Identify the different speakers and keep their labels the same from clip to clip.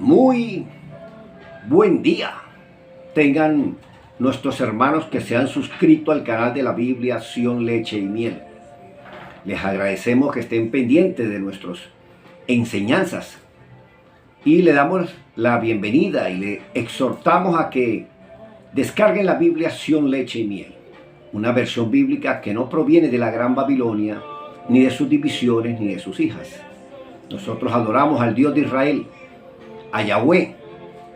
Speaker 1: Muy buen día tengan nuestros hermanos que se han suscrito al canal de la Biblia Sion Leche y Miel. Les agradecemos que estén pendientes de nuestras enseñanzas y le damos la bienvenida y le exhortamos a que descarguen la Biblia Sion Leche y Miel, una versión bíblica que no proviene de la Gran Babilonia, ni de sus divisiones, ni de sus hijas. Nosotros adoramos al Dios de Israel, a Yahweh,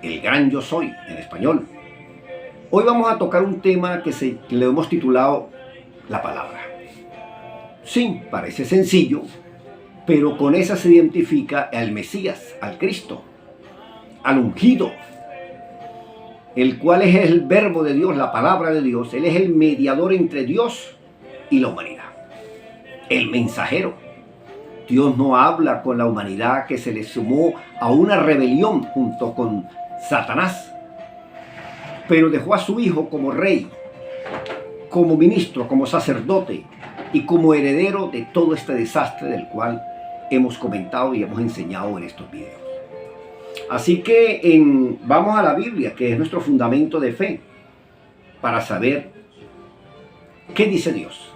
Speaker 1: el gran yo soy, en español. Hoy vamos a tocar un tema que le hemos titulado la palabra. Sí, parece sencillo, pero con esa se identifica al Mesías, al Cristo, al ungido, el cual es el verbo de Dios, la palabra de Dios. Él es el mediador entre Dios y la humanidad, el mensajero. Dios no habla con la humanidad que se le sumó a una rebelión junto con Satanás, pero dejó a su hijo como rey, como ministro, como sacerdote y como heredero de todo este desastre del cual hemos comentado y hemos enseñado en estos videos. Así que vamos a la Biblia, que es nuestro fundamento de fe, para saber qué dice Dios.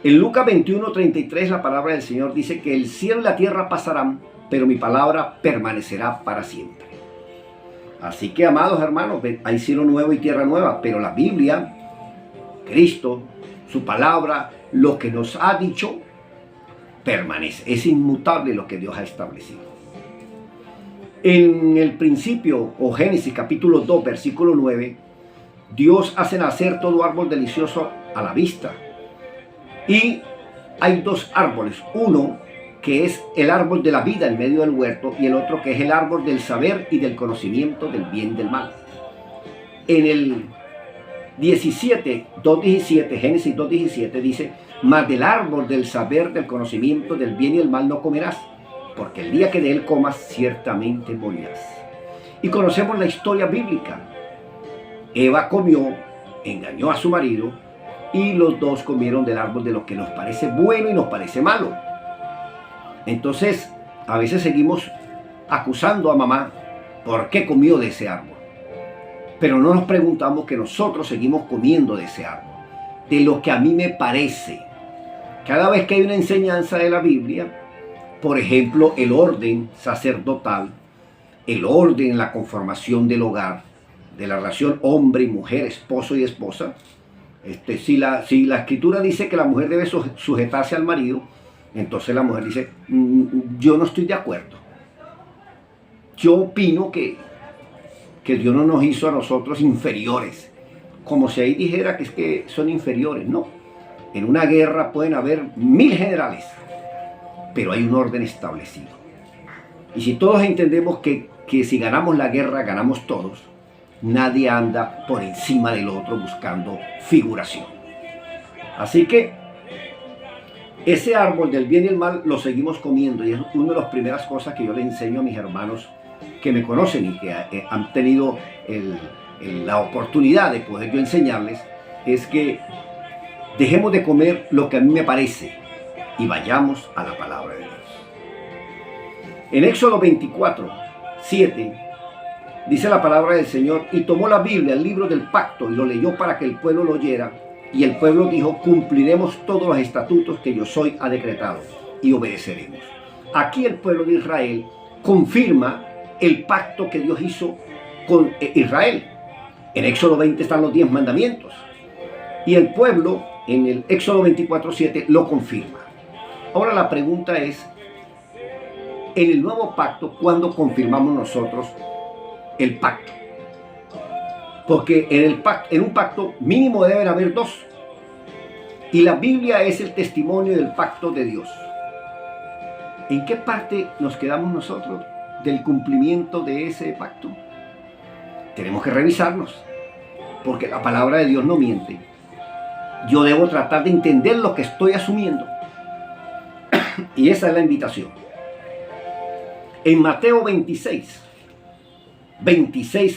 Speaker 1: En Lucas 21:33 la palabra del Señor dice que el cielo y la tierra pasarán, pero mi palabra permanecerá para siempre. Así que, amados hermanos, hay cielo nuevo y tierra nueva, pero la Biblia, Cristo, su palabra, lo que nos ha dicho, permanece. Es inmutable lo que Dios ha establecido. En el principio, o Génesis capítulo 2, versículo 9, Dios hace nacer todo árbol delicioso a la vista. Y hay dos árboles, uno que es el árbol de la vida en medio del huerto y el otro que es el árbol del saber y del conocimiento del bien y del mal. En el 2:17, Génesis 2:17 dice: mas del árbol del saber, del conocimiento del bien y el mal no comerás, porque el día que de él comas ciertamente morirás. Y conocemos la historia bíblica. Eva comió, engañó a su marido, y los dos comieron del árbol de lo que nos parece bueno y nos parece malo. Entonces, a veces seguimos acusando a mamá por qué comió de ese árbol. Pero no nos preguntamos que nosotros seguimos comiendo de ese árbol, de lo que a mí me parece. Cada vez que hay una enseñanza de la Biblia, por ejemplo, el orden sacerdotal, el orden en la conformación del hogar, de la relación hombre y mujer, esposo y esposa, si la escritura dice que la mujer debe sujetarse al marido, entonces la mujer dice: yo no estoy de acuerdo. Yo opino que Dios no nos hizo a nosotros inferiores, como si ahí dijera que es que son inferiores. No, en una guerra pueden haber 1000 generales, pero hay un orden establecido. Y si todos entendemos que si ganamos la guerra, ganamos todos, nadie anda por encima del otro buscando figuración. Así que ese árbol del bien y el mal lo seguimos comiendo, y es una de las primeras cosas que yo le enseño a mis hermanos que me conocen y que han tenido la oportunidad de poder yo enseñarles, es que dejemos de comer lo que a mí me parece y vayamos a la palabra de Dios. En Éxodo 24:7 dice la palabra del Señor: y tomó la Biblia, el libro del pacto, y lo leyó para que el pueblo lo oyera. Y el pueblo dijo: cumpliremos todos los estatutos que yo soy ha decretado y obedeceremos. Aquí el pueblo de Israel confirma el pacto que Dios hizo con Israel. En Éxodo 20 están los 10 mandamientos. Y el pueblo, en el Éxodo 24:7, lo confirma. Ahora la pregunta es: en el nuevo pacto, ¿cuándo confirmamos nosotros el pacto? Porque en un pacto mínimo deben haber dos. Y la Biblia es el testimonio del pacto de Dios. ¿En qué parte nos quedamos nosotros del cumplimiento de ese pacto? Tenemos que revisarnos, porque la palabra de Dios no miente. Yo debo tratar de entender lo que estoy asumiendo. Y esa es la invitación. En Mateo 26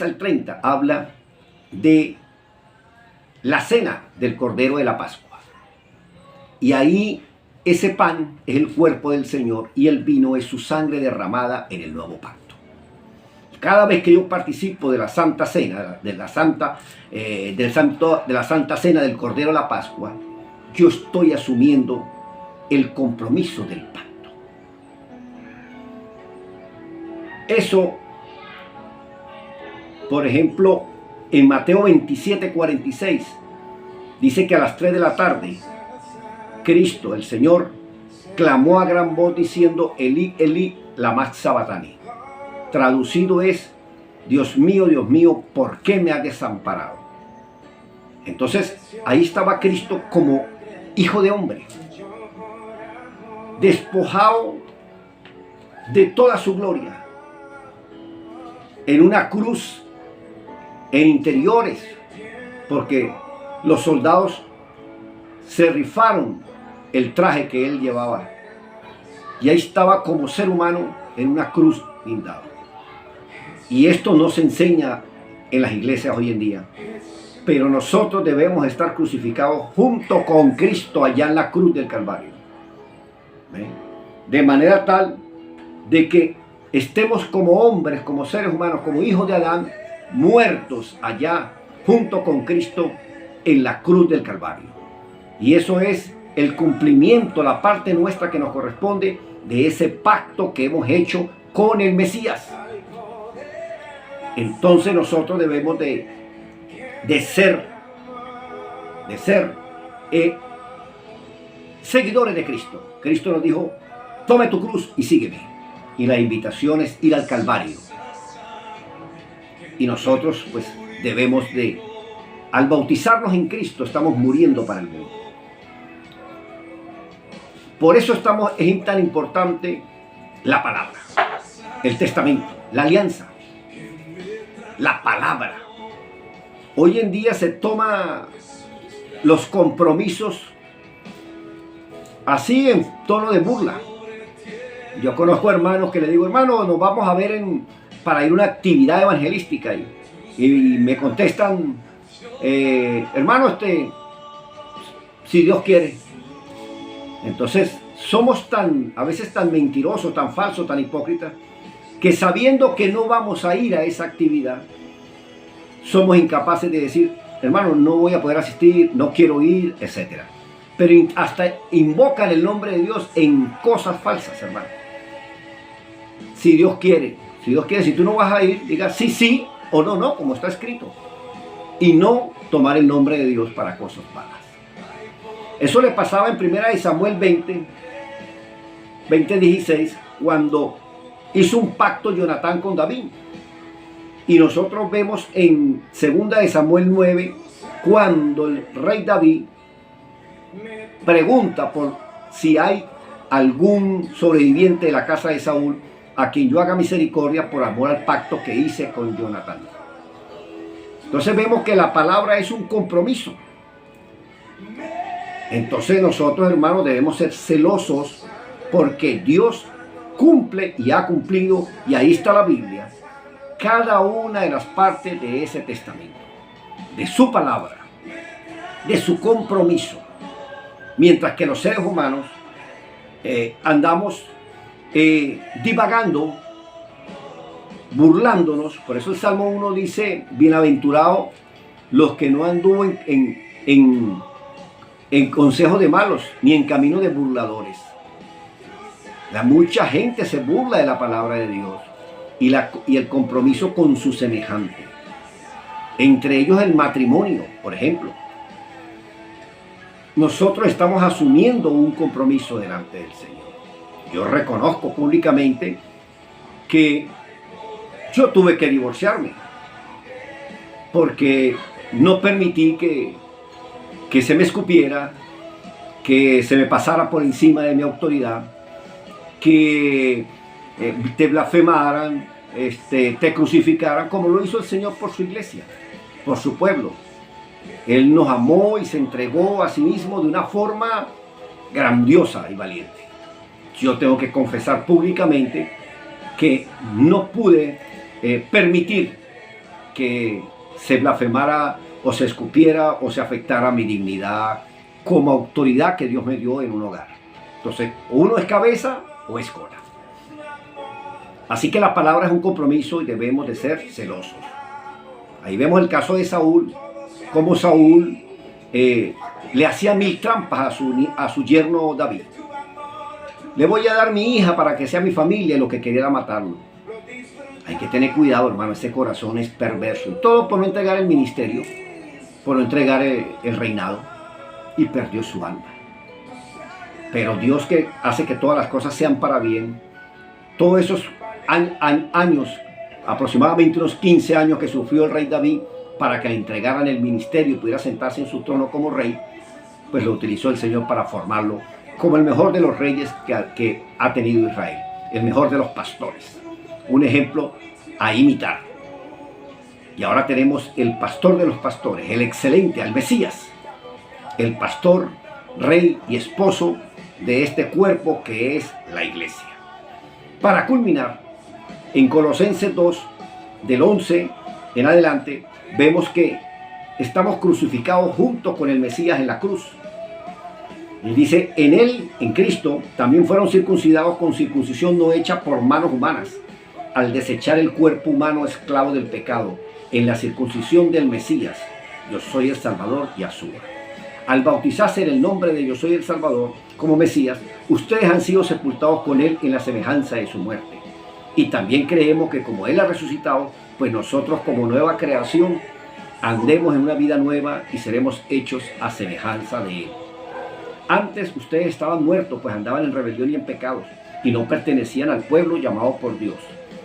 Speaker 1: al 30, habla de la cena del Cordero de la Pascua. Y ahí ese pan es el cuerpo del Señor y el vino es su sangre derramada en el nuevo pacto. cada vez que yo participo de la Santa Cena, de la Santa Cena del Cordero de la Pascua, yo estoy asumiendo el compromiso del pacto. Eso, por ejemplo, en Mateo 27:46, dice que a las 3 de la tarde, Cristo, el Señor, clamó a gran voz diciendo, Elí, Elí, lama sabachthani. Traducido es, Dios mío, ¿por qué me has desamparado? Entonces, ahí estaba Cristo como hijo de hombre, despojado de toda su gloria, en una cruz, en interiores, porque los soldados se rifaron el traje que él llevaba, y ahí estaba como ser humano en una cruz guindado. Y esto no se enseña en las iglesias hoy en día, pero nosotros debemos estar crucificados junto con Cristo allá en la cruz del Calvario. ¿Ven? De manera tal de que estemos como hombres, como seres humanos, como hijos de Adán, muertos allá junto con Cristo en la cruz del Calvario. Y eso es el cumplimiento, la parte nuestra que nos corresponde de ese pacto que hemos hecho con el Mesías. Entonces nosotros debemos de ser seguidores de Cristo. Cristo nos dijo, tome tu cruz y sígueme. Y la invitación es ir al Calvario. Y nosotros pues debemos de, al bautizarnos en Cristo, estamos muriendo para el mundo. Por eso es tan importante la palabra, el testamento, la alianza, la palabra. Hoy en día se toma los compromisos así en tono de burla. Yo conozco hermanos que le digo, hermano, nos vamos a ver para ir a una actividad evangelística. Y me contestan, hermano, si Dios quiere. Entonces, somos a veces tan mentirosos, tan falsos, tan hipócritas, que sabiendo que no vamos a ir a esa actividad, somos incapaces de decir, hermano, no voy a poder asistir, no quiero ir, etc. Pero hasta invocan el nombre de Dios en cosas falsas, hermano. Si Dios quiere, si tú no vas a ir, diga sí, sí, o no, no, como está escrito. Y no tomar el nombre de Dios para cosas malas. Eso le pasaba en 1 Samuel 20:16, cuando hizo un pacto Jonatán con David. Y nosotros vemos en 2 Samuel 9, cuando el rey David pregunta por si hay algún sobreviviente de la casa de Saúl a quien yo haga misericordia por amor al pacto que hice con Jonatán. Entonces vemos que la palabra es un compromiso. Entonces nosotros, hermanos, debemos ser celosos porque Dios cumple y ha cumplido, y ahí está la Biblia, cada una de las partes de ese testamento, de su palabra, de su compromiso. Mientras que los seres humanos andamos divagando, burlándonos. Por eso el Salmo 1 dice, bienaventurados los que no anduvo en consejo de malos, ni en camino de burladores. Mucha gente se burla de la palabra de Dios y el compromiso con su semejante. Entre ellos el matrimonio, por ejemplo. Nosotros estamos asumiendo un compromiso delante del Señor. Yo reconozco públicamente que yo tuve que divorciarme porque no permití que se me escupiera, que se me pasara por encima de mi autoridad, que te blasfemaran, te crucificaran, como lo hizo el Señor por su iglesia, por su pueblo. Él nos amó y se entregó a sí mismo de una forma grandiosa y valiente. Yo tengo que confesar públicamente que no pude permitir que se blasfemara o se escupiera o se afectara mi dignidad como autoridad que Dios me dio en un hogar. Entonces, uno es cabeza o es cola. Así que la palabra es un compromiso y debemos de ser celosos. Ahí vemos el caso de Saúl, cómo Saúl le hacía 1000 trampas a su yerno David. Le voy a dar mi hija para que sea mi familia, y lo que quería era matarlo. Hay que tener cuidado, hermano, ese corazón es perverso. Y todo por no entregar el ministerio, por no entregar el reinado, y perdió su alma. Pero Dios, que hace que todas las cosas sean para bien, todos esos años, aproximadamente unos 15 años que sufrió el rey David para que le entregaran el ministerio y pudiera sentarse en su trono como rey, pues lo utilizó el Señor para formarlo como el mejor de los reyes que ha tenido Israel, el mejor de los pastores, un ejemplo a imitar. Y ahora tenemos el pastor de los pastores, el excelente, al Mesías, el pastor, rey y esposo de este cuerpo que es la iglesia. Para culminar, en Colosenses 2, del 11 en adelante, vemos que estamos crucificados junto con el Mesías en la cruz. Y dice, en él, en Cristo, también fueron circuncidados con circuncisión no hecha por manos humanas, al desechar el cuerpo humano esclavo del pecado, en la circuncisión del Mesías, yo soy el Salvador Yahshua. Al bautizarse en el nombre de yo soy el Salvador, como Mesías, ustedes han sido sepultados con él en la semejanza de su muerte. Y también creemos que como él ha resucitado, pues nosotros como nueva creación andemos en una vida nueva y seremos hechos a semejanza de él. Antes ustedes estaban muertos, pues andaban en rebelión y en pecados, y no pertenecían al pueblo llamado por Dios.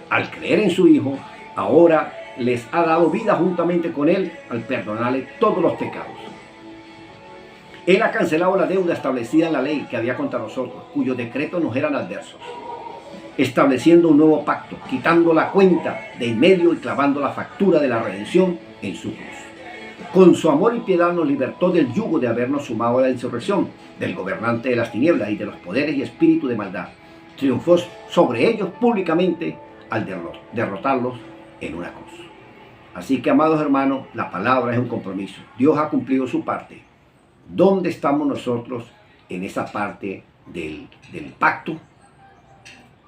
Speaker 1: Al creer en su Hijo, ahora les ha dado vida juntamente con él al perdonarle todos los pecados. Él ha cancelado la deuda establecida en la ley que había contra nosotros, cuyos decretos nos eran adversos, estableciendo un nuevo pacto, quitando la cuenta de en medio y clavando la factura de la redención en su cruz. Con su amor y piedad nos libertó del yugo de habernos sumado a la insurrección, del gobernante de las tinieblas y de los poderes y espíritus de maldad. Triunfó sobre ellos públicamente al derrotarlos en una cruz. Así que, amados hermanos, la palabra es un compromiso. Dios ha cumplido su parte. ¿Dónde estamos nosotros en esa parte del pacto?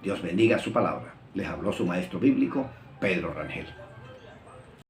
Speaker 1: Dios bendiga su palabra. Les habló su maestro bíblico, Pedro Rangel.